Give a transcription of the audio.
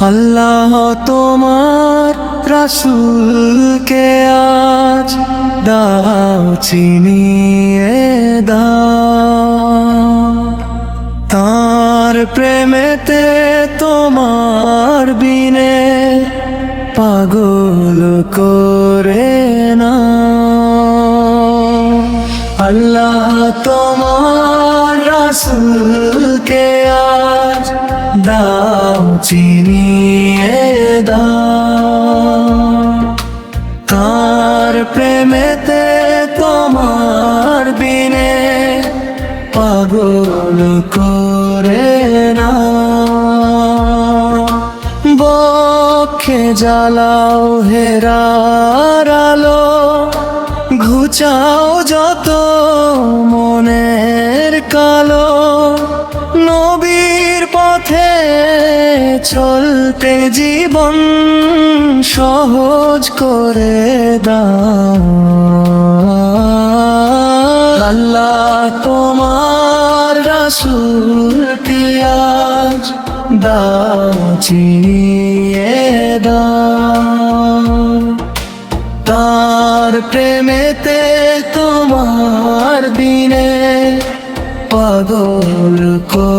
আল্লাহ তোমার রাসূলকে আজ দাও চিনিয়ে দাও, তার প্রেমেতে তোমার বিনে পাগল করে না। আল্লাহ তোমার রাসূলকে আজ দাও চিনিয়ে দাও, তার প্রেমেতে তোমার বিনে পাগল করে না। বক্ষে জ্বালাও হেরার আলো, ঘুচাও যত মনের কালো, নবীর পথে চলতে জীবন সহজ করে দাও। আল্লাহ তোমার রাসূলকে আজ দাও চিনিয়ে দাও, তার প্রেমেতে তোমার বিনে পাগল করে